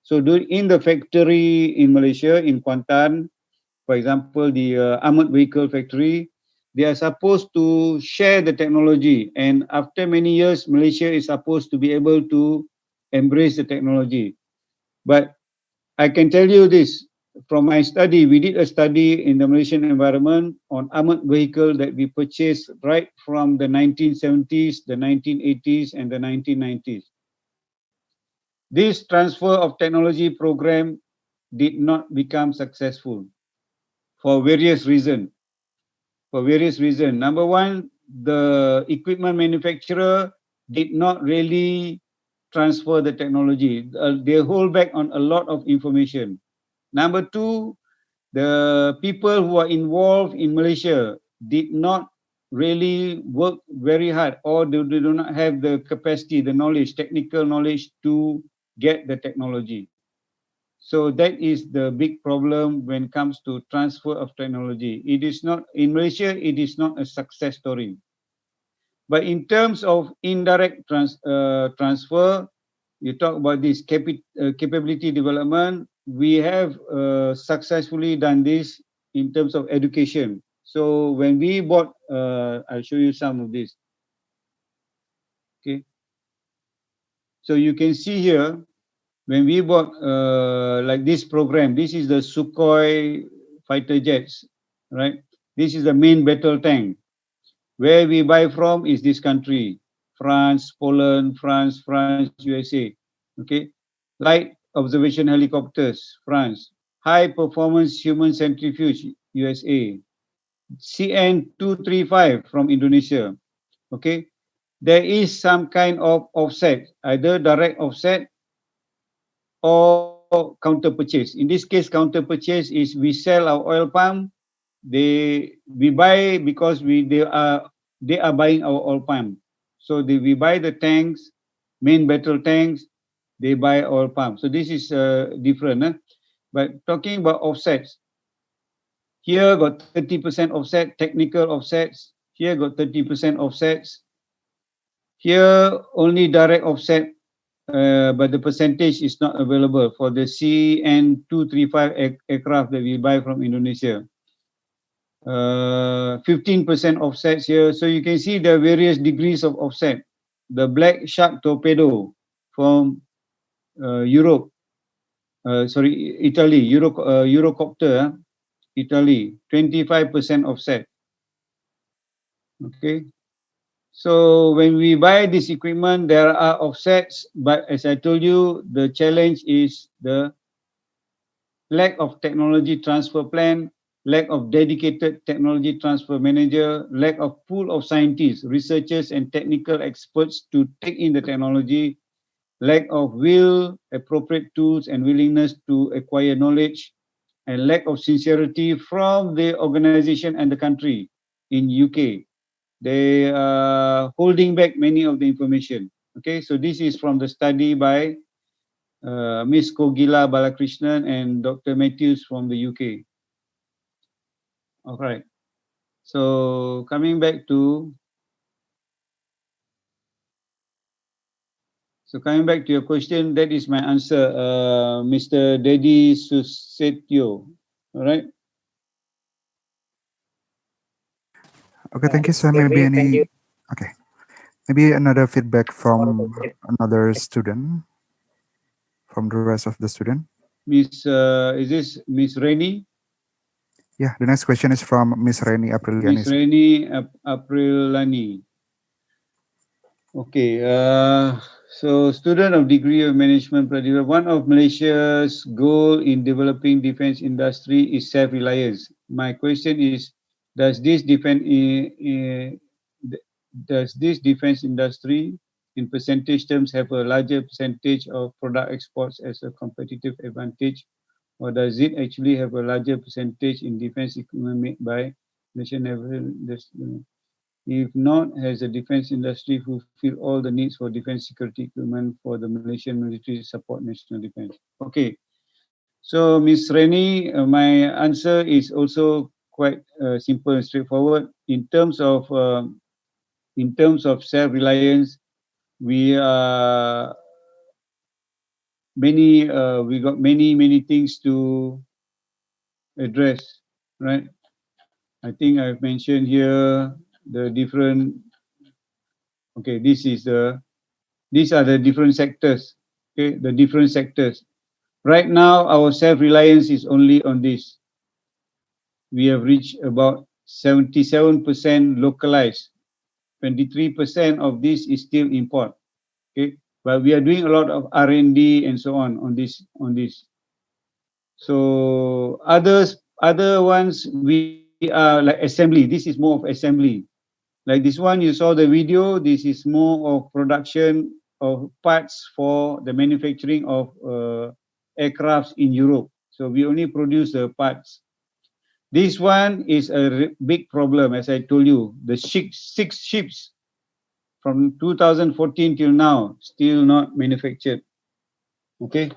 So in the factory in Malaysia, in Kuantan, for example, the armored vehicle factory, they are supposed to share the technology. And after many years, Malaysia is supposed to be able to embrace the technology. But I can tell you this, from my study, we did a study in the Malaysian environment on armored vehicle that we purchased right from the 1970s, the 1980s, and the 1990s. This transfer of technology program did not become successful for various reasons. Number one, the equipment manufacturer did not really transfer the technology. They hold back on a lot of information. Number two, the people who are involved in Malaysia did not really work very hard, or they do not have the capacity, the knowledge, technical knowledge to get the technology. So that is the big problem when it comes to transfer of technology. It is not, in Malaysia, it is not a success story. But in terms of indirect transfer, you talk about this capability development, we have successfully done this in terms of education. So when we bought, I'll show you some of this. Okay. So you can see here, when we bought like this program, this is the Sukhoi fighter jets, right? This is the main battle tank. Where we buy from is this country, France, Poland, France, USA. Okay, light observation helicopters, France. High performance human centrifuge, USA. CN-235 from Indonesia. Okay, there is some kind of offset, either direct offset or counter purchase. In this case, counter purchase is we sell our oil palm. We buy because they are buying our oil palm. So we buy the tanks, main battle tanks. They buy oil palm. So this is different. But talking about offsets, here got 30% offset, technical offsets. Here got 30% offsets. Here only direct offset, but the percentage is not available for the CN-235 aircraft that we buy from Indonesia. 15% offsets here. So you can see the various degrees of offset. The Black Shark torpedo from Europe, Italy, Eurocopter, Italy, 25% offset. Okay. So when we buy this equipment, there are offsets, but as I told you, the challenge is the lack of technology transfer plan, lack of dedicated technology transfer manager, lack of pool of scientists, researchers, and technical experts to take in the technology, lack of will, appropriate tools, and willingness to acquire knowledge, and lack of sincerity from the organization and the country in UK. They are holding back many of the information. Okay, so this is from the study by Ms. Kogila Balakrishnan and Dr. Matthews from the UK. All right. So coming back to your question, that is my answer, Mr. Dedi Susetio. All right. Okay, thank you. So maybe another feedback from another student, from the rest of the student. Miss, is this Miss Reni? Yeah, the next question is from Miss Reni Apriliani. Miss Reni Aprilani. Okay. So student of degree of management, one of Malaysia's goal in developing defense industry is self-reliance. My question is, does this defense industry in percentage terms have a larger percentage of product exports as a competitive advantage, or does it actually have a larger percentage in defense equipment made by Malaysian naval industry? If not, has the defense industry fulfilled all the needs for defense security equipment for the Malaysian military support national defense? Okay. So, Ms. Reni, my answer is also quite simple and straightforward. In terms of self-reliance, we are we got many things to address, right? I think I've mentioned here the different. Okay, these are the different sectors. Okay, the different sectors. Right now, our self-reliance is only on this. We have reached about 77% localized. 23% of this is still import. Okay, but we are doing a lot of R&D and so on this. So other ones we are like assembly. This is more of assembly. Like this one, you saw the video. This is more of production of parts for the manufacturing of aircrafts in Europe. So we only produce the parts. This one is a big problem, as I told you. The six ships from 2014 till now still not manufactured. Okay.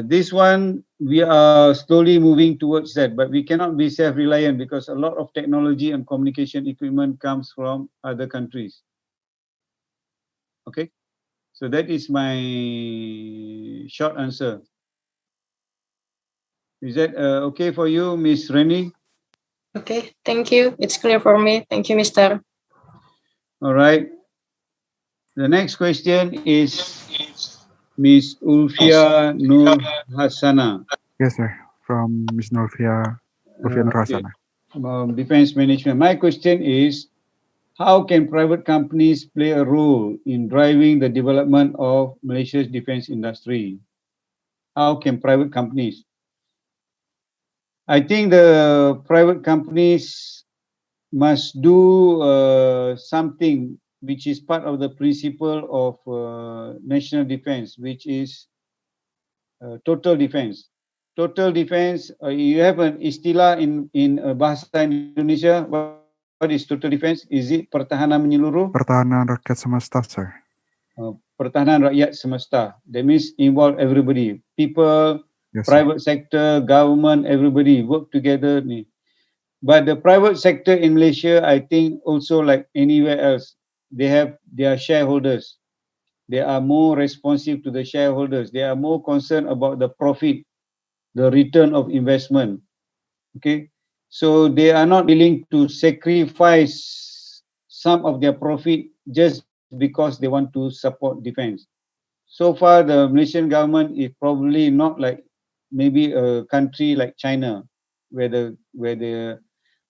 This one, we are slowly moving towards that, but we cannot be self-reliant because a lot of technology and communication equipment comes from other countries. Okay, so that is my short answer. Is that okay for you, Miss Rennie? Okay, thank you. It's clear for me. Thank you, Mr. All right. The next question is Miss Ulfia Nur Hasana. Yes, sir. From Ms. Novian Okay. Rasana. Defense management. My question is, how can private companies play a role in driving the development of Malaysia's defense industry? How can private companies? I think the private companies must do something which is part of the principle of national defense, which is total defense. Total defense, you have an istilah in bahasa Indonesia. What is total defense? Is it pertahanan menyeluruh? Pertahanan Rakyat Semesta, sir. Pertahanan rakyat semesta. That means involve everybody, people, Yes, sir. private sector, government, everybody work together. But the private sector in Malaysia, I think also like anywhere else, they have their shareholders. They are more responsive to the shareholders. They are more concerned about the profit, the return of investment. Okay, so they are not willing to sacrifice some of their profit just because they want to support defense. So far, the Malaysian government is probably not like maybe a country like China, where they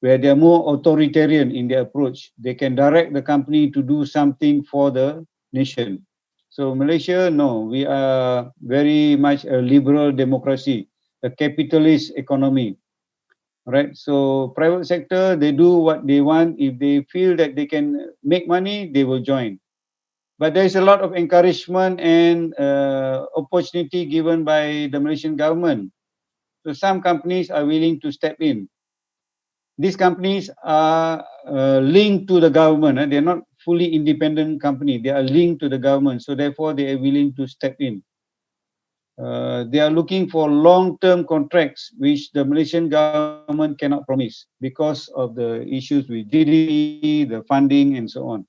are more authoritarian in their approach. They can direct the company to do something for the nation. So Malaysia, no, we are very much a liberal democracy, a capitalist economy. Right, so private sector, they do what they want. If they feel that they can make money, they will join. But there is a lot of encouragement and opportunity given by the Malaysian government. So some companies are willing to step in. These companies are linked to the government. They're not fully independent company. They are linked to the government. So therefore, they are willing to step in. They are looking for long-term contracts, which the Malaysian government cannot promise because of the issues with GDP, the funding, and so on.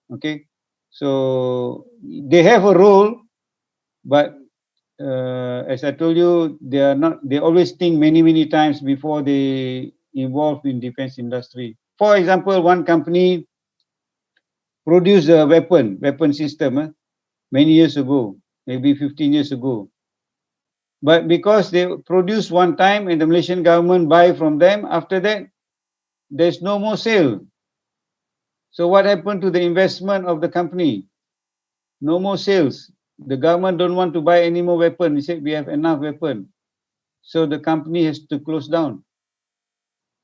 Okay, so they have a role, but as I told you, they are not. They always think many times before they involve in defense industry. For example, one company produced a weapon system many years ago, maybe 15 years ago. But because they produce one time and the Malaysian government buy from them, after that, there's no more sale. So what happened to the investment of the company? No more sales. The government don't want to buy any more weapon. They said we have enough weapon. So the company has to close down.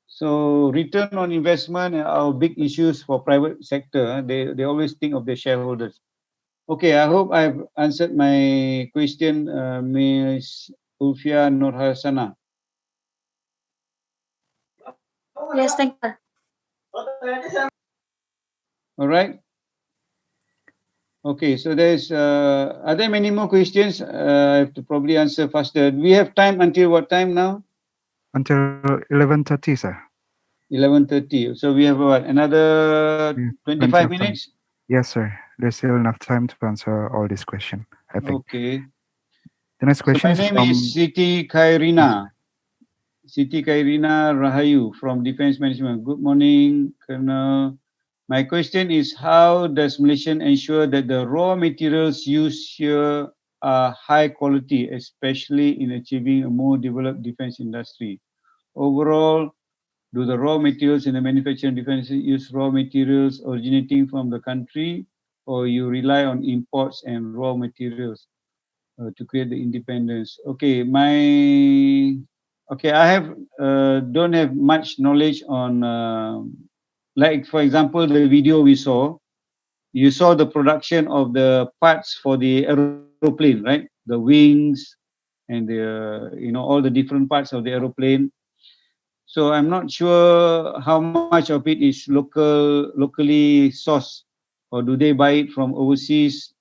So return on investment are big issues for private sector. They always think of their shareholders. Okay, I hope I've answered my question, Ms. Ulfia Nurhasana. Yes, thank you. All right. Okay, so there's, are there many more questions? I have to probably answer faster. We have time until what time now? Until 11:30, sir. 11:30. So we have what, another Yeah, 25 minutes? Yes, sir. There's still enough time to answer all these questions, I think. Okay. The next So question my is name from is Siti Khairina. Siti Khairina Rahayu from Defence Management. Good morning, Colonel. My question is, how does Malaysian ensure that the raw materials used here are high quality, especially in achieving a more developed defence industry? Overall, do the raw materials in the manufacturing defence use raw materials originating from the country, or you rely on imports and raw materials to create the independence? Okay, I don't have much knowledge on like, for example, the video we saw. You saw the production of the parts for the aeroplane, right? The wings and the all the different parts of the aeroplane. So I'm not sure how much of it is locally sourced, or do they buy it from overseas?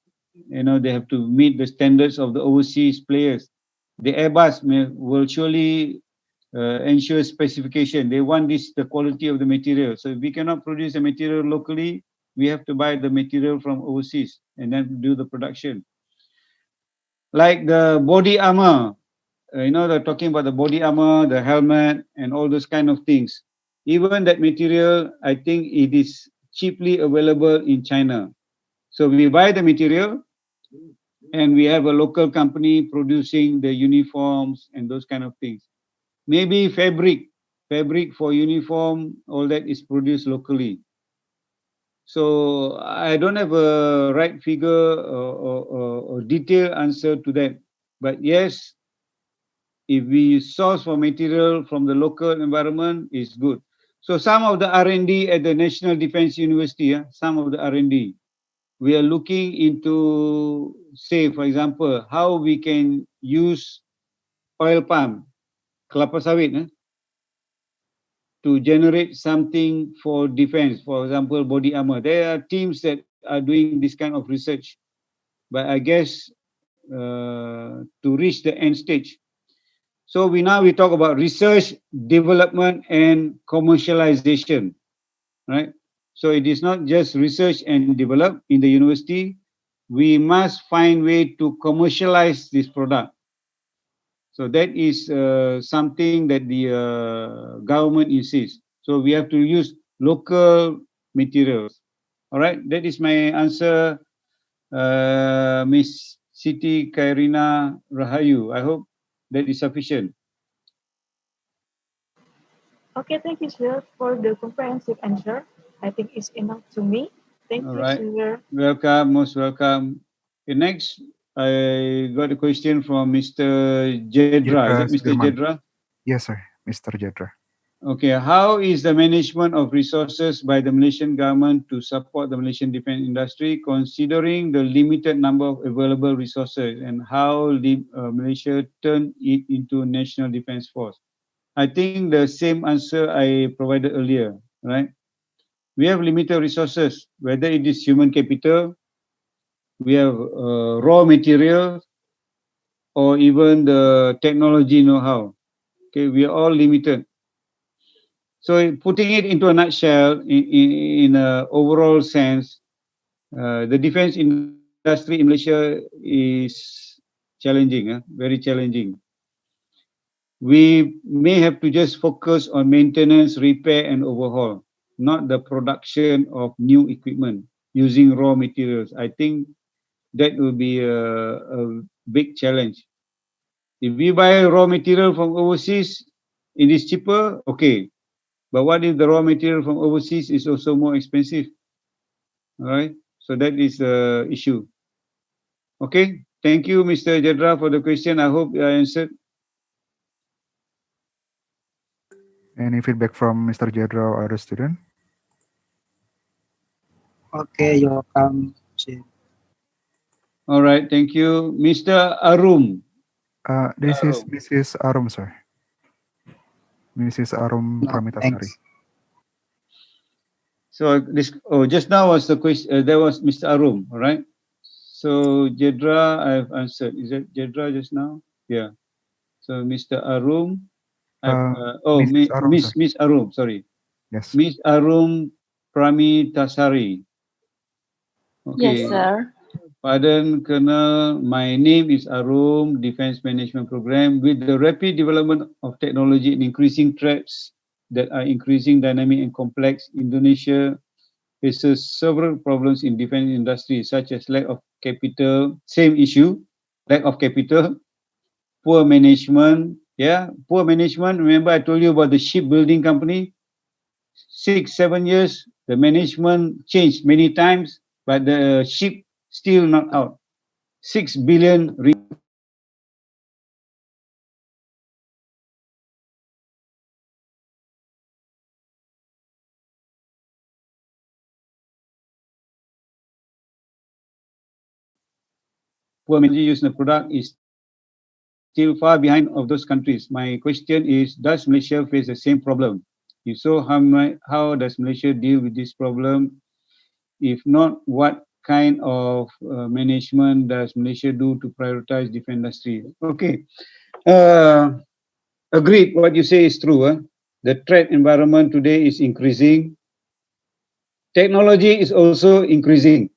They have to meet the standards of the overseas players. The Airbus will surely ensure specification. They want the quality of the material. So if we cannot produce the material locally, we have to buy the material from overseas and then do the production. Like the body armor, they're talking about the body armor, the helmet, and all those kind of things. Even that material, I think it is cheaply available in China. So we buy the material, and we have a local company producing the uniforms and those kind of things. Maybe fabric for uniform, all that is produced locally. So I don't have a right figure or detailed answer to that. But yes, if we source for material from the local environment, it's good. So some of the R&D at the National Defence University, some of the R&D, we are looking into, say, for example, how we can use oil palm, kelapa sawit, to generate something for defense, for example, body armor. There are teams that are doing this kind of research, but I guess to reach the end stage. So we talk about research, development, and commercialization, right? So it is not just research and develop in the university. We must find way to commercialize this product. So that is something that the government insists. So we have to use local materials. All right, that is my answer, Miss Siti Kairina Rahayu. I hope that is sufficient. Okay, thank you, sir, for the comprehensive answer. I think it's enough to me. Thank All you, right, sir. welcome, most welcome. Okay, next, I got a question from Mr. Jedra. Is Jedra it Mr. Sudirman. Jedra? Yes, sir, Mr. Jedra. Okay, how is the management of resources by the Malaysian government to support the Malaysian defence industry, considering the limited number of available resources, and how Malaysia turn it into national defence force? I think the same answer I provided earlier, right? We have limited resources, whether it is human capital, we have raw material, or even the technology know-how. Okay, we are all limited. So putting it into a nutshell, in an overall sense, the defense industry in Malaysia is challenging, very challenging. We may have to just focus on maintenance, repair, and overhaul, not the production of new equipment using raw materials. I think that will be a big challenge. If we buy raw material from overseas, it is cheaper, okay. But what if the raw material from overseas is also more expensive? All right, so that is the issue. Okay, thank you, Mr. Jedra, for the question. I hope I answered. Any feedback from Mr. Jedra or other student? Okay, you're welcome, Chief. All right, thank you. Mr. Arum. This is Mrs. Arum, sir. Mrs. Arum No, Pramitasari. thanks. So just now was the question. There was Mr. Arum, all right? So Jedra, I've answered. Is that Jedra just now? Yeah. So Mr. Arum, Mrs. Arum, sir. Miss Arum, sorry. Yes. Miss Arum Pramitasari. Okay. Yes, sir. Pardon, Colonel. My name is Arum, Defense Management Program. With the rapid development of technology and increasing threats that are increasing dynamic and complex, Indonesia faces several problems in defense industry, such as lack of capital, same issue, lack of capital, poor management. Yeah, poor management. Remember I told you about the shipbuilding company? 6, 7 years, the management changed many times, but the ship still not out. 6 billion poor management use the product is still far behind of those countries. My question is, does Malaysia face the same problem? If so, how does Malaysia deal with this problem? If not, what kind of management does Malaysia do to prioritize defense industry? Okay, agreed. What you say is true. The threat environment today is increasing. Technology is also increasing.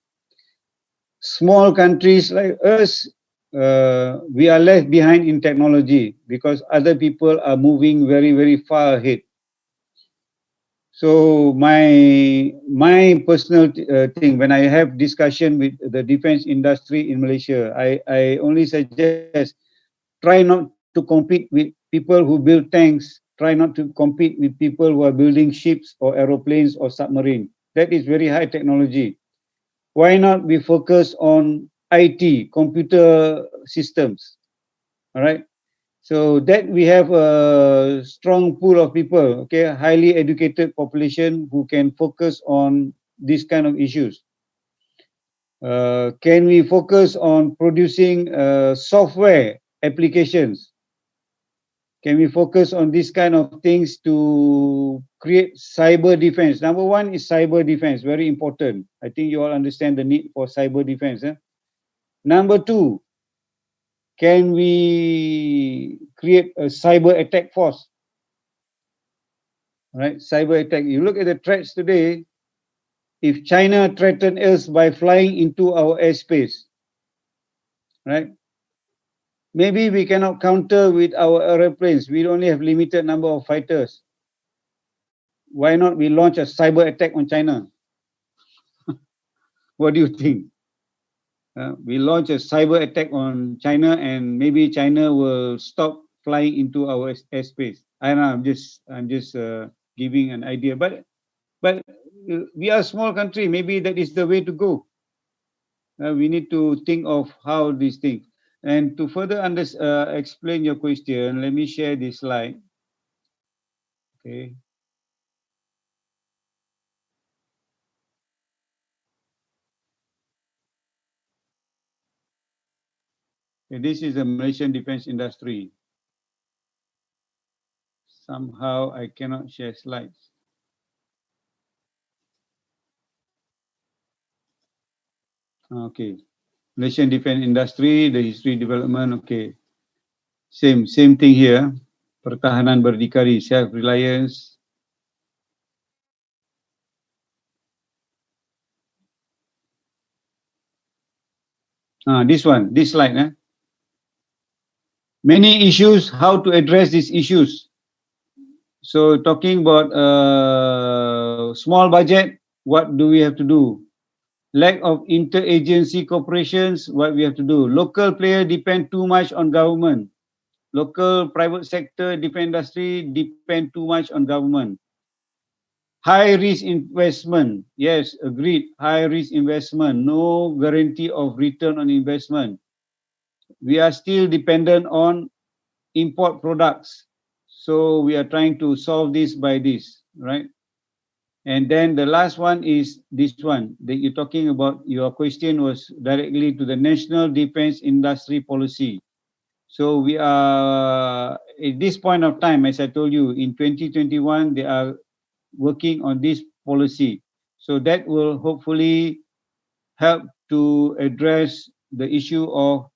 Small countries like us, we are left behind in technology because other people are moving very, very far ahead. So my personal thing, when I have discussion with the defense industry in Malaysia, I only suggest try not to compete with people who build tanks, try not to compete with people who are building ships or aeroplanes or submarine. That is very high technology. Why not we focus on IT, computer systems, all right? So that we have a strong pool of people, okay, highly educated population who can focus on these kind of issues. Can we focus on producing software applications? Can we focus on this kind of things to create cyber defense? Number one is cyber defense, very important. I think you all understand the need for cyber defense. Number two, can we create a cyber attack force? Right, cyber attack. You look at the threats today, if China threatened us by flying into our airspace, right? Maybe we cannot counter with our airplanes. We only have limited number of fighters. Why not we launch a cyber attack on China? What do you think? We launch a cyber attack on China and maybe China will stop flying into our airspace. I don't know, I'm just giving an idea, but we are a small country. Maybe that is the way to go. We need to think of how these things. And to further explain your question, let me share this slide. Okay. Okay, this is the Malaysian defense industry. Somehow I cannot share slides. Okay. Malaysian defense industry, the history development, okay. Same thing here. Pertahanan berdikari, self-reliance. This slide. Many issues, how to address these issues. So talking about small budget, what do we have to do? Lack of interagency cooperations, what we have to do? Local player depend too much on government. Local private sector defense industry depend too much on government. High risk investment, yes, agreed. High risk investment, no guarantee of return on investment. We are still dependent on import products. So we are trying to solve this by this, right? And then the last one is this one that you're talking about. Your question was directly to the National Defense Industry Policy. So we are at this point of time, as I told you, in 2021, they are working on this policy. So that will hopefully help to address the issue of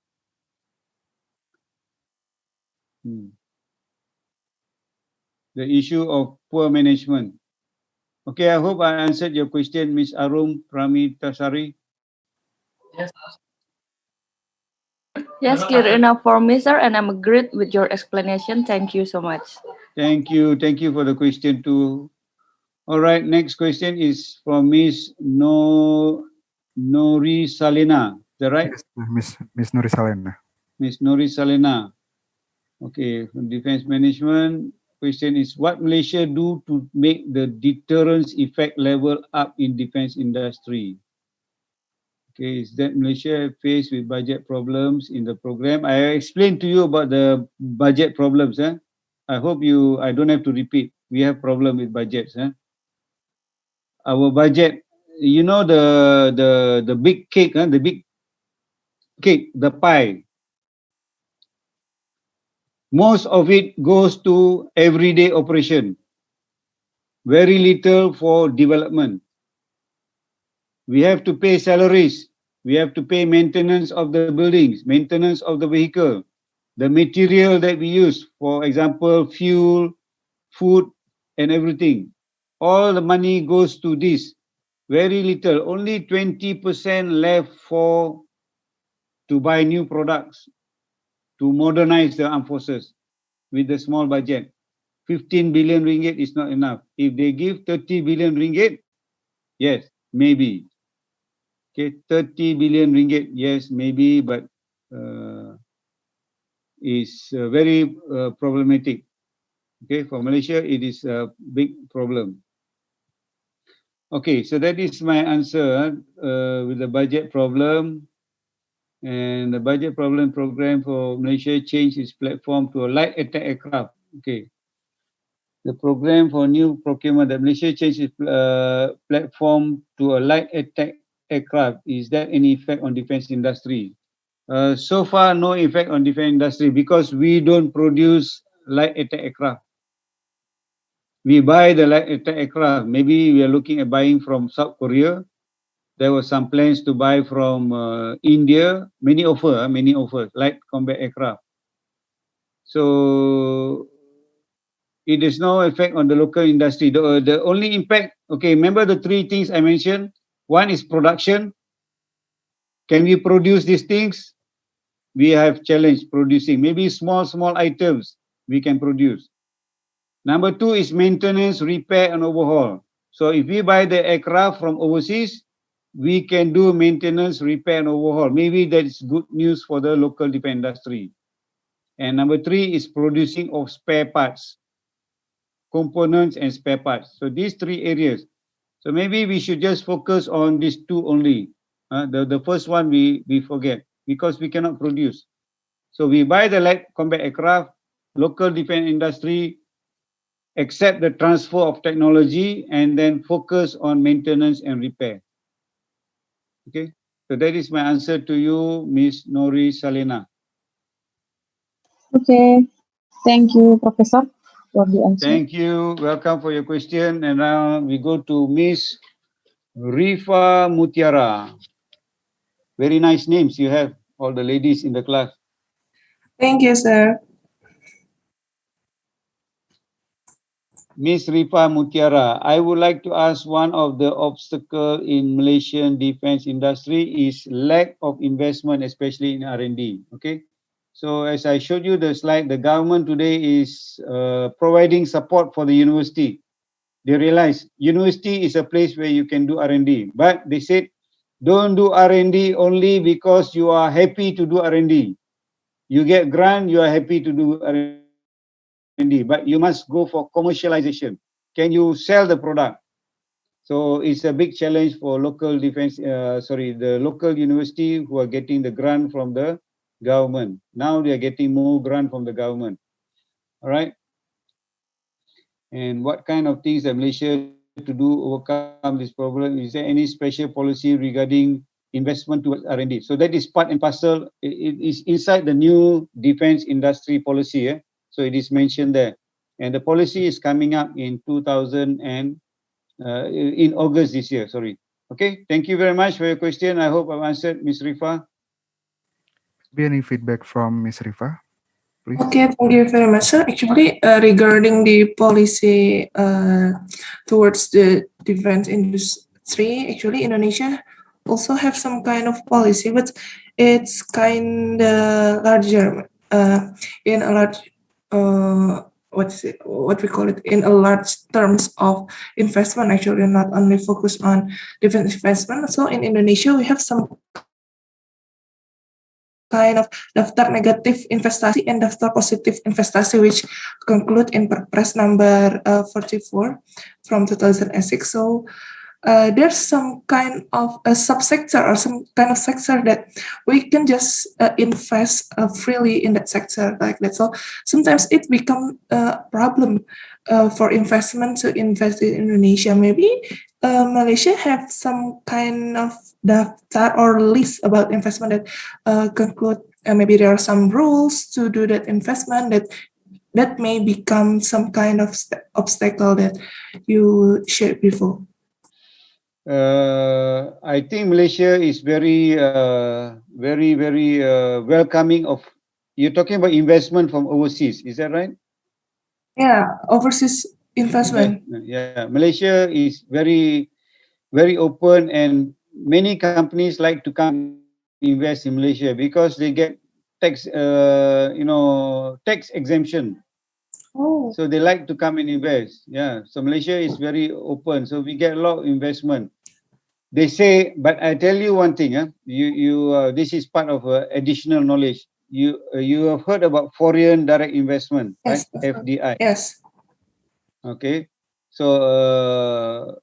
poor management. Okay, I hope I answered your question, Ms. Arum Pramitasari. Yes. Yes, clear enough for me, sir, and I'm agreed with your explanation. Thank you so much. Thank you for the question too. All right, next question is from Miss Nori Salina. Is that right? Yes, Miss Nuri Salena. Miss Nori Salina. Okay, from Defense Management. Question is, what Malaysia do to make the deterrence effect level up in defense industry? Okay, is that Malaysia faced with budget problems in the program? I explained to you about the budget problems. I hope I don't have to repeat. We have problem with budgets. Our budget, you know, the big cake, the big cake, the pie. Most of it goes to everyday operation. Very little for development. We have to pay salaries. We have to pay maintenance of the buildings, maintenance of the vehicle, the material that we use, for example, fuel, food, and everything. All the money goes to this. Very little, only 20% left to buy new products, to modernize the armed forces with the small budget. 15 billion ringgit is not enough. If they give 30 billion ringgit, yes, maybe. Okay, 30 billion ringgit, yes, maybe, but is very problematic. Okay, for Malaysia, it is a big problem. Okay, so that is my answer with the budget problem. And the budget problem program for Malaysia changed its platform to a light attack aircraft. Okay. The program for new procurement that Malaysia changed its platform to a light attack aircraft. Is that any effect on defense industry? So far, no effect on defense industry because we don't produce light attack aircraft. We buy the light attack aircraft. Maybe we are looking at buying from South Korea. There were some plans to buy from India. Many offers, light combat aircraft. So it has no effect on the local industry. The only impact, okay, remember the three things I mentioned? One is production. Can we produce these things? We have challenge producing. Maybe small items we can produce. Number two is maintenance, repair, and overhaul. So if we buy the aircraft from overseas, we can do maintenance, repair, and overhaul. Maybe that's good news for the local defense industry. And number three is producing of spare parts, components and spare parts. So these three areas. So maybe we should just focus on these two only. The first one we forget because we cannot produce. So we buy the light combat aircraft, local defense industry, accept the transfer of technology and then focus on maintenance and repair. Okay, so that is my answer to you, Ms. Nori Salena. Okay, thank you, Professor, for the answer. Thank you. Welcome for your question. And now we go to Ms. Rifa Mutiara. Very nice names you have, all the ladies in the class. Thank you, sir. Ms. Rifa Mutiara, I would like to ask, one of the obstacles in Malaysian defense industry is lack of investment, especially in R&D. Okay, so as I showed you the slide, the government today is providing support for the university. They realize university is a place where you can do R&D, but they said don't do R&D only because you are happy to do R&D. You get grant, you are happy to do R&D, but you must go for commercialization. Can you sell the product? So it's a big challenge for local defense, the local university who are getting the grant from the government. Now they are getting more grant from the government. All right. And what kind of things that Malaysia to do overcome this problem? Is there any special policy regarding investment towards R&D? So that is part and parcel. It is inside the new defense industry policy. So it is mentioned there. And the policy is coming up in in August this year, sorry. Okay, thank you very much for your question. I hope I've answered, Ms. Rifa. Be any feedback from Ms. Rifa, please? Okay, thank you very much, sir. Actually, regarding the policy towards the defense industry, actually Indonesia also have some kind of policy, but it's kind of larger in a large what we call it in a large terms of investment, actually not only focus on defense investment. So in Indonesia we have some kind of daftar negatif investasi and daftar positif investasi, which conclude in Perpres number 44 from 2006. So there's some kind of a subsector or some kind of sector that we can just invest freely in that sector like that. So sometimes it become a problem for investment to invest in Indonesia. Maybe Malaysia have some kind of daftar or list about investment that conclude maybe there are some rules to do that investment that may become some kind of obstacle that you shared before. I think Malaysia is very welcoming of. You're talking about investment from overseas, is that right? Yeah, overseas investment. Yeah, Malaysia is very open, and many companies like to come invest in Malaysia because they get tax tax exemption. Oh. So they like to come and invest. Yeah, so Malaysia is very open, so we get a lot of investment. They say, but I tell you one thing, this is part of additional knowledge. You have heard about foreign direct investment, Yes, right? FDI. Yes. Okay, so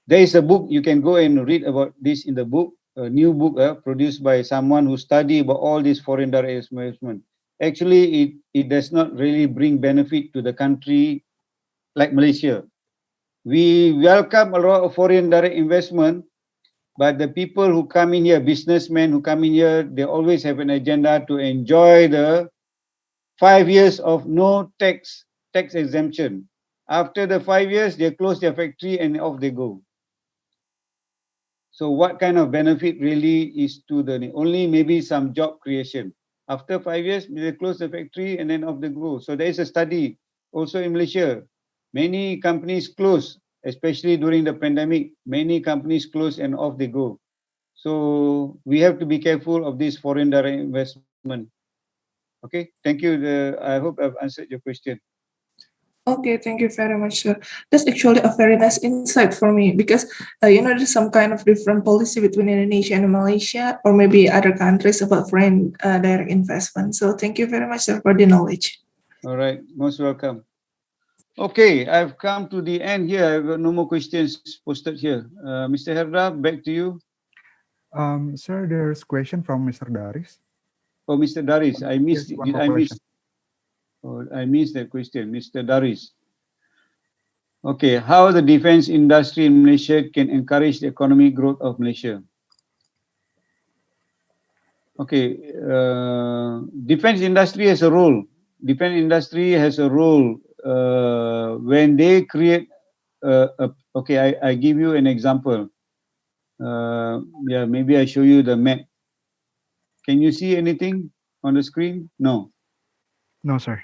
there is a book you can go and read about this in the book, a new book produced by someone who study about all this foreign direct investment. Actually, it does not really bring benefit to the country like Malaysia. We welcome a lot of foreign direct investment, but the people who come in here, businessmen who come in here, they always have an agenda to enjoy the 5 years of no tax exemption. After the 5 years, they close their factory and off they go. So what kind of benefit really is to the only maybe some job creation. After 5 years, they close the factory and then off they go. So there is a study also in Malaysia. Many companies close, especially during the pandemic. Many companies close and off they go. So we have to be careful of this foreign direct investment. Okay, thank you. I hope I've answered your question. Okay, thank you very much, sir. That's actually a very nice insight for me because, there's some kind of different policy between Indonesia and Malaysia or maybe other countries about foreign direct investment. So thank you very much, sir, for the knowledge. All right, most welcome. Okay, I've come to the end here. I've got no more questions posted here. Mr. Herda, back to you. Sir, there's question from Mr. Daris. Oh, Mr. Daris, I missed. Yes, one more question. I missed that question, Mr. Daris. Okay, how the defense industry in Malaysia can encourage the economic growth of Malaysia? Okay, defense industry has a role. Defense industry has a role when they create. Okay, I give you an example. Yeah, maybe I show you the map. Can you see anything on the screen? No. No, sir.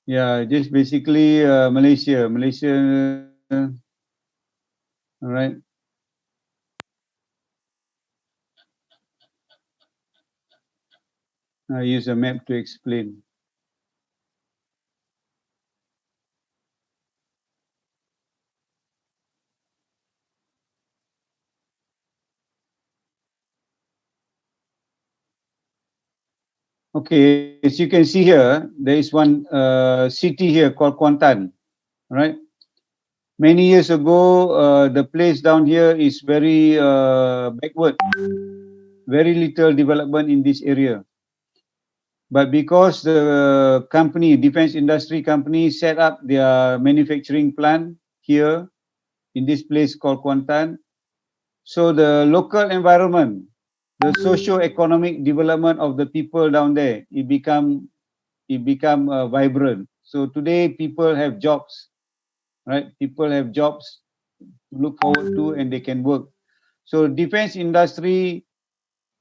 Yeah, just basically Malaysia. All right. I use a map to explain. Okay, as you can see here, there is one city here called Kuantan, right? Many years ago, the place down here is very backward, very little development in this area. But because the company, defense industry company, set up their manufacturing plant here in this place called Kuantan, so the local environment, the socio-economic development of the people down there, it become vibrant. So today people have jobs, right? People have jobs to look forward to and they can work. So defense industry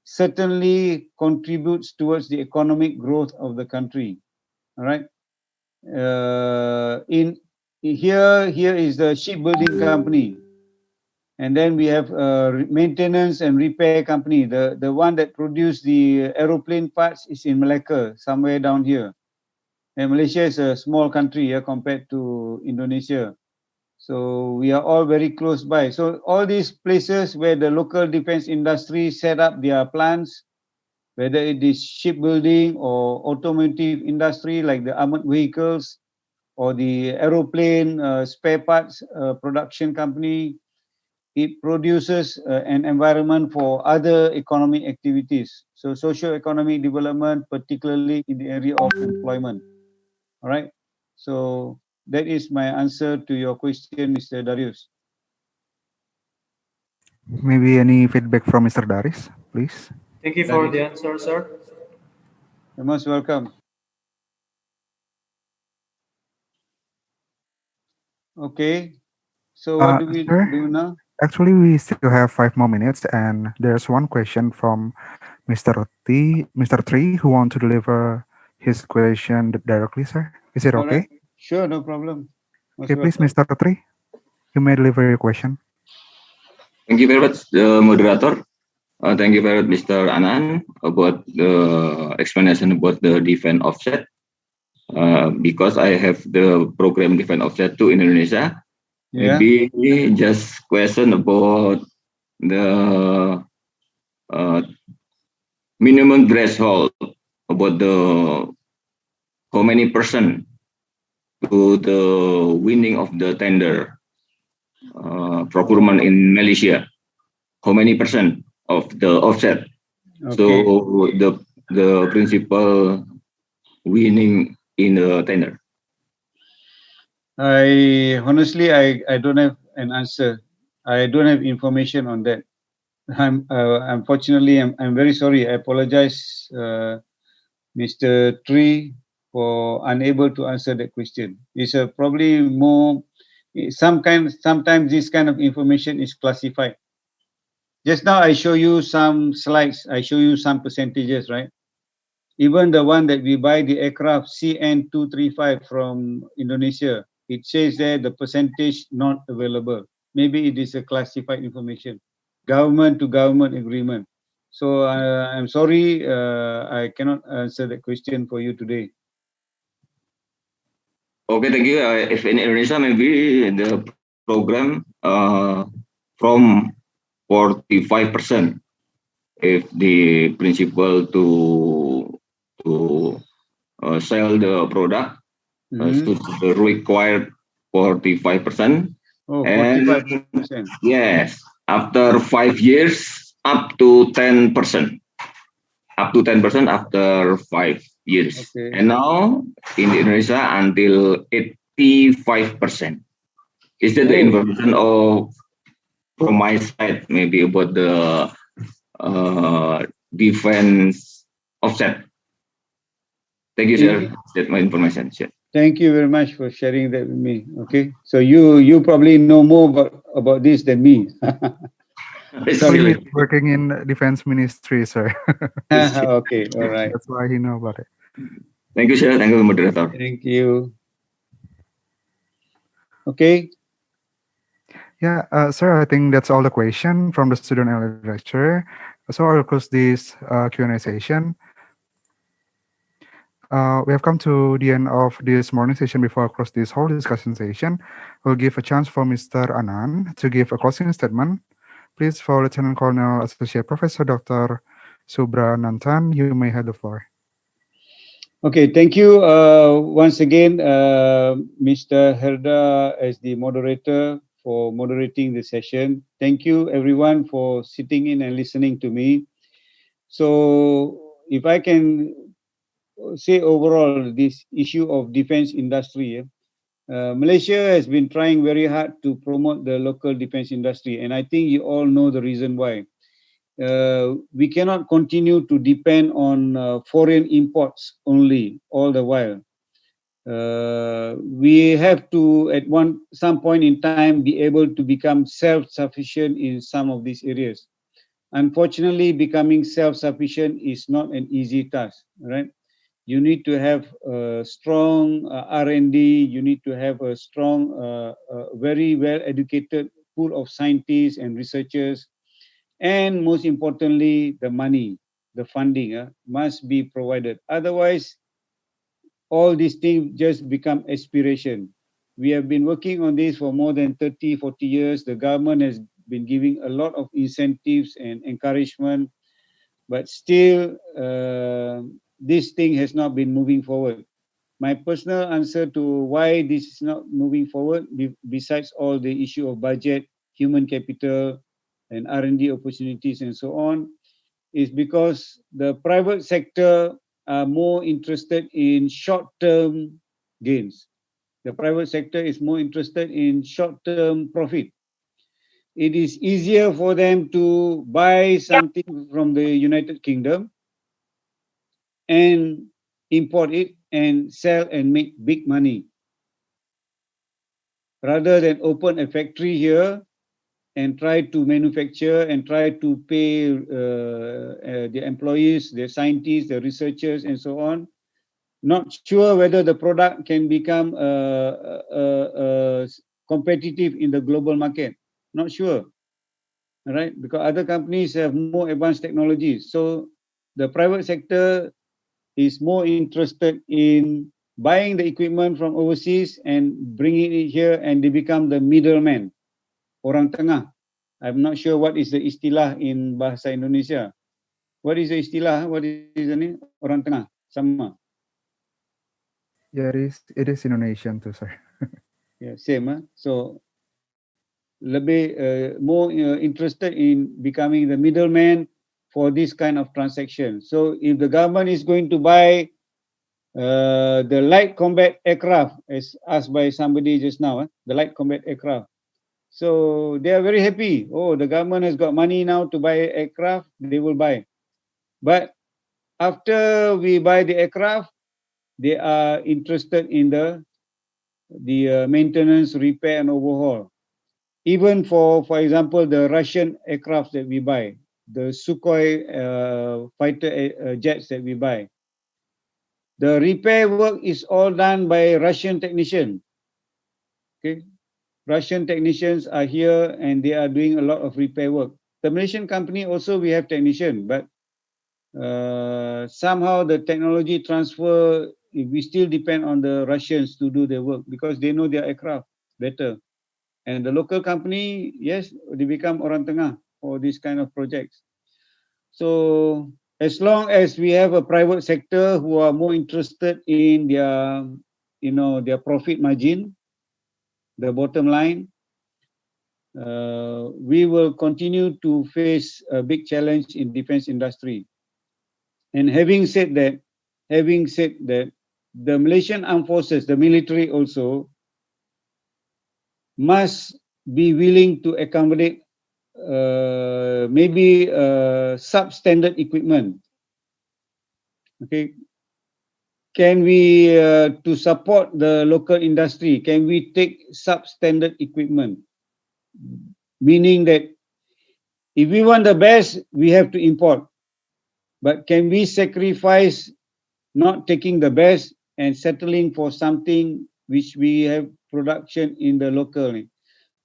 certainly contributes towards the economic growth of the country. All right. In here is the shipbuilding company. And then we have maintenance and repair company. The one that produce the aeroplane parts is in Malacca, somewhere down here. And Malaysia is a small country compared to Indonesia. So we are all very close by. So all these places where the local defense industry set up their plants, whether it is shipbuilding or automotive industry like the armored vehicles or the aeroplane spare parts production company, it produces an environment for other economic activities. So socio-economic development, particularly in the area of employment. All right. So that is my answer to your question, Mr. Darius. Maybe any feedback from Mr. Daris, please? Thank you for the answer, sir. You're most welcome. Okay. So what do we Sir, do now? actually, we still have 5 more minutes, and there's one question from Mr. Tri, who want to deliver his question directly, sir. Is it All okay? right. Sure, no problem. Most Okay, please, welcome. Mr. Tri, you may deliver your question. Thank you very much, moderator. Thank you very much, Mr. Anan, about the explanation about the defense offset. Because I have the program defense offset too in Indonesia. Yeah. Maybe just question about the minimum threshold about the how many percent to the winning of the tender procurement in Malaysia. How many percent of the offset? Okay. So the principal winning in the tender. Honestly, I don't have an answer. I don't have information on that. Unfortunately, I'm very sorry. I apologize, Mr. Tree, for unable to answer that question. It's probably more sometimes this kind of information is classified. Just now I show you some slides. I show you some percentages, right? Even the one that we buy the aircraft CN235 from Indonesia, it says there the percentage not available. Maybe it is a classified information, government to government agreement. So I'm sorry, I cannot answer that question for you today. Okay, thank you. If in Indonesia, maybe the program from 45%, if the principal to sell the product should require 45%. Oh, and 45%. yes, after 5 years, up to 10%. Up to 10% after 5 years. Okay. And now in Indonesia until 85%. Is that the information of from my side, maybe about the defense offset? Thank you, sir. That's my information. Sir. Thank you very much for sharing that with me. Okay, so you probably know more about this than me. Sorry, he's working in defense ministry, sir. Okay, all right. That's why he know about it. Thank you, sir. Thank you, moderator. Thank you. Okay. Yeah, sir, I think that's all the question from the student and lecturer. So I'll close this Q&A session. We have come to the end of this morning session. Before I close this whole discussion session, we'll give a chance for Mr. Anand to give a closing statement. Please, for Lieutenant Colonel Associate Professor Dr. Subranantan, you may have the floor. Okay, thank you once again, Mr. Herda, as the moderator, for moderating the session. Thank you, everyone, for sitting in and listening to me. So, if I can say overall, this issue of defense industry, Malaysia has been trying very hard to promote the local defense industry, and I think you all know the reason why. We cannot continue to depend on foreign imports only all the while. We have to, at some point in time, be able to become self-sufficient in some of these areas. Unfortunately, becoming self-sufficient is not an easy task, right? You need to have a strong R&D. You need to have a strong, very well-educated pool of scientists and researchers, and most importantly, the money, the funding must be provided. Otherwise, all these things just become aspiration. We have been working on this for more than 30, 40 years. The government has been giving a lot of incentives and encouragement, but still this thing has not been moving forward. My personal answer to why this is not moving forward, besides all the issue of budget, human capital, and R&D opportunities and so on, is because the private sector are more interested in short-term gains. The private sector is more interested in short-term profit. It is easier for them to buy something from the United Kingdom and import it and sell and make big money, rather than open a factory here and try to manufacture and try to pay the employees, the scientists, the researchers, and so on. Not sure whether the product can become competitive in the global market. Not sure, right? Because other companies have more advanced technologies. So the private sector is more interested in buying the equipment from overseas and bringing it here, and they become the middleman, orang tengah. I'm not sure what is the istilah in bahasa Indonesia. What is the istilah? What is the name? Orang tengah, sama. Yeah, it is Indonesian too, sir. Yeah, same. So lebih more interested in becoming the middleman for this kind of transaction. So if the government is going to buy the light combat aircraft, as asked by somebody just now, the light combat aircraft. So they are very happy. Oh, the government has got money now to buy aircraft, they will buy. But after we buy the aircraft, they are interested in the maintenance, repair, and overhaul. Even for example, the Russian aircraft that we buy, the Sukhoi fighter jets that we buy, the repair work is all done by Russian technicians. Okay, Russian technicians are here and they are doing a lot of repair work. The Malaysian company also, we have technicians, but somehow the technology transfer, we still depend on the Russians to do their work because they know their aircraft better. And the local company, yes, they become orang tengah for this kind of projects. So as long as we have a private sector who are more interested in their, their profit margin, the bottom line, we will continue to face a big challenge in defense industry. And having said that, the Malaysian Armed Forces, the military also, must be willing to accommodate maybe substandard equipment. Okay, can we to support the local industry? Can we take substandard equipment? Meaning that if we want the best, we have to import. But can we sacrifice not taking the best and settling for something which we have production in the local?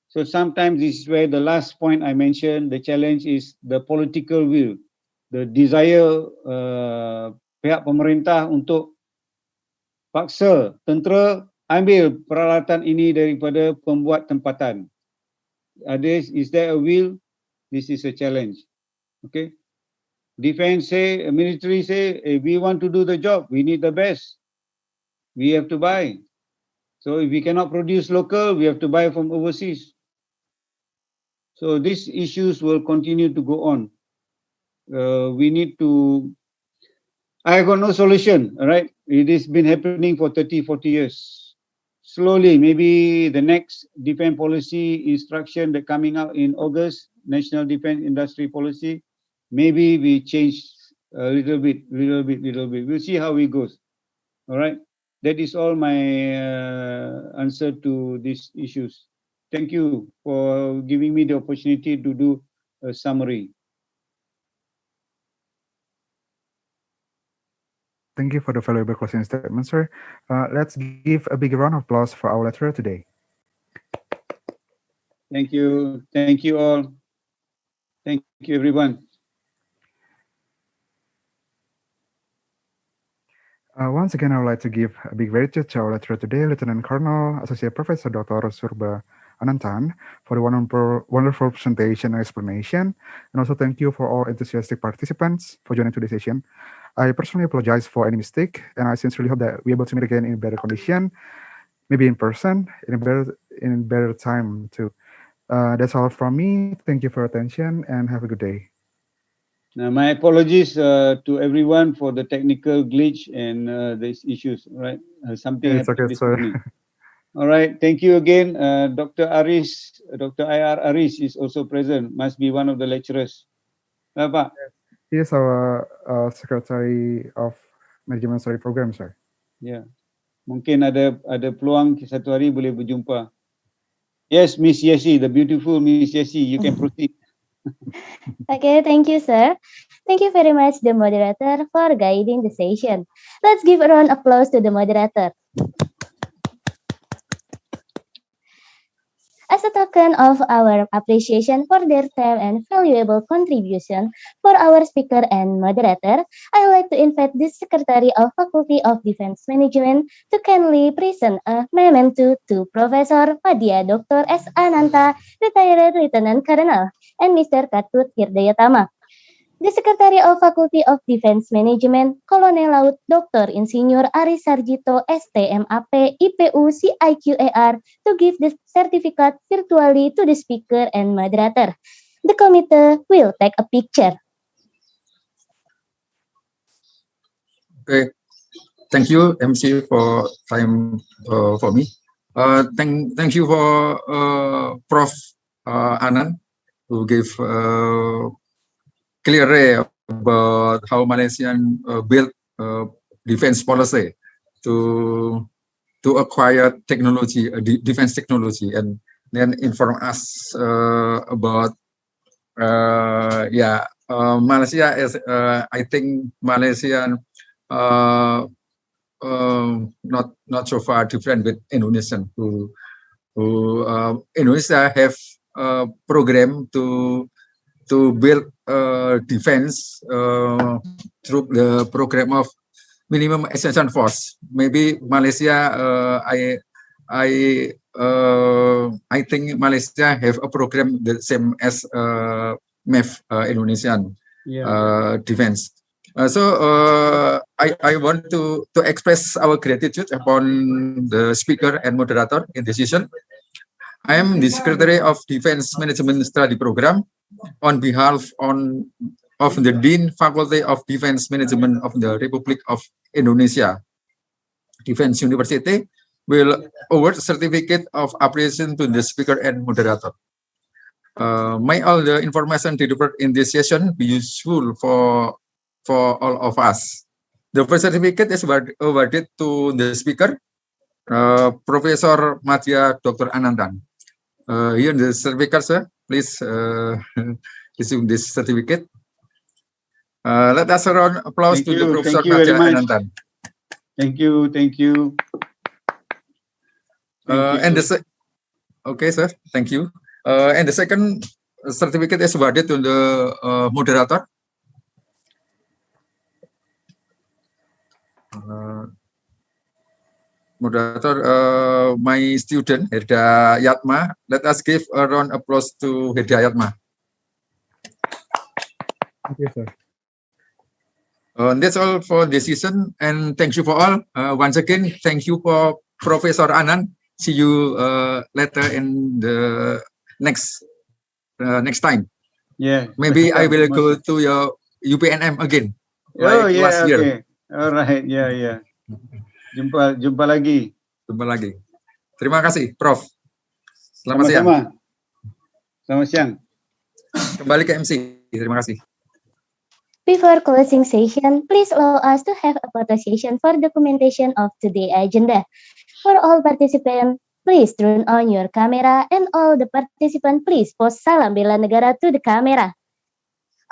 So sometimes this is where the last point I mentioned, the challenge is the political will, the desire pihak pemerintah untuk paksa tentera ambil peralatan ini daripada pembuat tempatan. Is there a will? This is a challenge. Okay. Defense say, military say, if we want to do the job, we need the best. We have to buy. So if we cannot produce local, we have to buy from overseas. So these issues will continue to go on. We need to, I got no solution, all right? It has been happening for 30, 40 years. Slowly, maybe the next defense policy instruction that coming out in August, National Defense Industry Policy, maybe we change a little bit. We'll see how it goes, all right? That is all my answer to these issues. Thank you for giving me the opportunity to do a summary. Thank you for the valuable closing statement, sir. Let's give a big round of applause for our lecturer today. Thank you. Thank you all. Thank you, everyone. Once again, I would like to give a big gratitude to our lecturer today, Lieutenant Colonel Associate Professor Dr. Surba Anantan, for the wonderful presentation and explanation. And also thank you for all enthusiastic participants for joining today's session. I personally apologize for any mistake, and I sincerely hope that we're able to meet again in better condition, maybe in person, in better time too. That's all from me. Thank you for your attention and have a good day. Now, my apologies to everyone for the technical glitch and these issues, right? Something It's happened okay, this sir. morning. All right, thank you again. Dr. Aris, Dr. IR Aris is also present, must be one of the lecturers. Pak? He is our Secretary of Management Study Program, sir. Ya, mungkin ada peluang satu hari boleh berjumpa. Yes, Miss Yesi, the beautiful Miss Yesi, you can proceed. Okay, thank you, sir. Thank you very much, the moderator, for guiding the session. Let's give a round of applause to the moderator. As a token of our appreciation for their time and valuable contribution for our speaker and moderator, I would like to invite the Secretary of Faculty of Defense Management to kindly present a memento to Professor Padya Dr. S. Ananta, retired Lieutenant Colonel, and Mr. Katut Hirdayatama. The Secretary of Faculty of Defense Management, Kolonel Laut Dr. Insinyur Ari Sarjito, STMAP, IPU, CIQAR, to give the certificate virtually to the speaker and moderator. The committee will take a picture. Okay, thank you, MC, for time for me. Thank you for Prof. Anand, who gave clear ray about how Malaysian built defense policy to acquire technology, defense technology, and then inform us about Malaysia is I think Malaysian not so far different with Indonesian who Indonesia have a program to build defense through the program of minimum extension force. Maybe Malaysia, I think Malaysia have a program the same as MEF Indonesian defense. I want to express our gratitude upon the speaker and moderator in this session. I am the Secretary of Defense Management Study Program on behalf of the Dean Faculty of Defense Management of the Republic of Indonesia. Defense University will award certificate of appreciation to the speaker and moderator. May all the information delivered in this session be useful for all of us. The first certificate is awarded to the speaker, Professor Madhya Dr. Anandan. Here the certificate, sir. Please receive this certificate. Let us round applause to the Professor Madhya Anandan. Thank you. Okay, sir. Thank you. And the second certificate is awarded to the moderator. My student Herda Yatma. Let us give a round of applause to Herda Yatma. Thank you, sir. That's all for this season, and thank you for all. Once again, thank you for Professor Anand. See you later in the next time. Yeah. Maybe I will go to your UPNM again. Oh like yeah, last year. okay. All right, yeah. Jumpa lagi. Terima kasih, Prof. Selamat siang. Selamat siang. Kembali ke MC. Terima kasih. Before closing session, please allow us to have a photo session for documentation of today's agenda. For all participants, please turn on your camera, and all the participants, please post salam bela negara to the camera.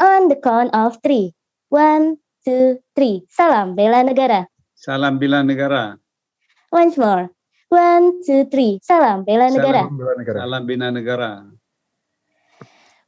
On the count of 3. 1, 2, 3. Salam bela negara. Salam bela negara. Once more. 1, 2, 3. Salam bela negara. Salam bela negara.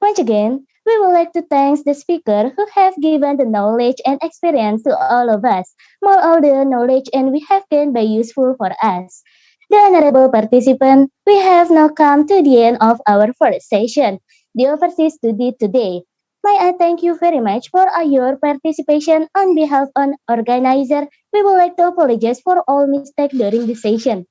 Once again, we would like to thank the speaker who have given the knowledge and experience to all of us. More all the knowledge and we have gained by useful for us. The honorable participant, we have now come to the end of our first session, the overseas study today. May I thank you very much for your participation on behalf of organizer. We would like to apologize for all mistakes during the session.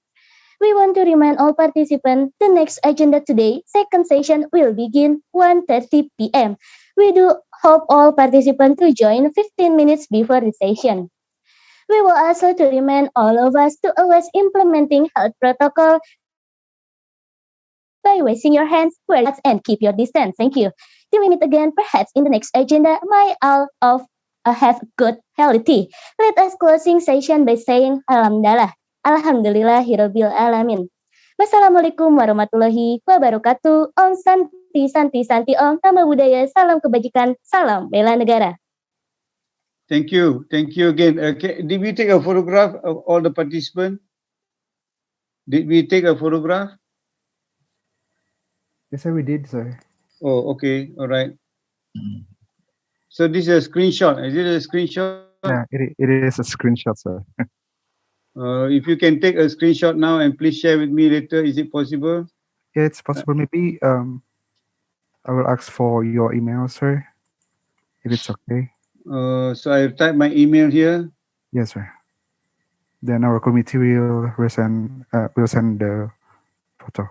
We want to remind all participants the next agenda today, second session will begin 1:30 p.m. We do hope all participants to join 15 minutes before the session. We will also to remind all of us to always implementing health protocol by washing your hands, wear masks, and keep your distance. Thank you. Till we meet again, perhaps in the next agenda, may all of have good healthy. Let us closing session by saying Alhamdulillah. Alhamdulillahirabbil alamin. Wassalamualaikum warahmatullahi wabarakatuh. Om Santi Santi Santi Om. Nama budaya, salam kebajikan, salam bela negara. Thank you again. Did we take a photograph of all the participants? Did we take a photograph? Yes, sir, we did, sir. Oh, okay, all right. So this is a screenshot. Is it a screenshot? Yeah, it is a screenshot, sir. If you can take a screenshot now and please share with me later, is it possible? Yeah, it's possible. Maybe I will ask for your email, sir, if it's okay. So I've typed my email here. Yes, sir. Then our committee will send the photo.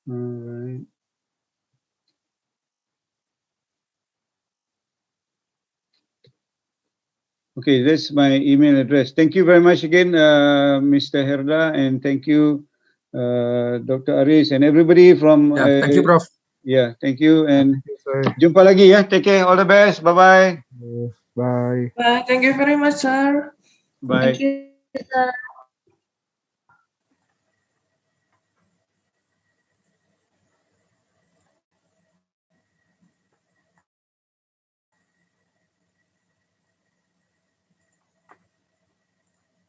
All right. Okay, that's my email address. Thank you very much again, Mr. Herda, and thank you, Dr. Aris, and everybody from. Thank you, Prof. Yeah, thank you, and Thank you, sir. jumpa lagi ya. Take care. All the best. Bye-bye. Bye. Thank you very much, sir. Bye. Thank you, sir.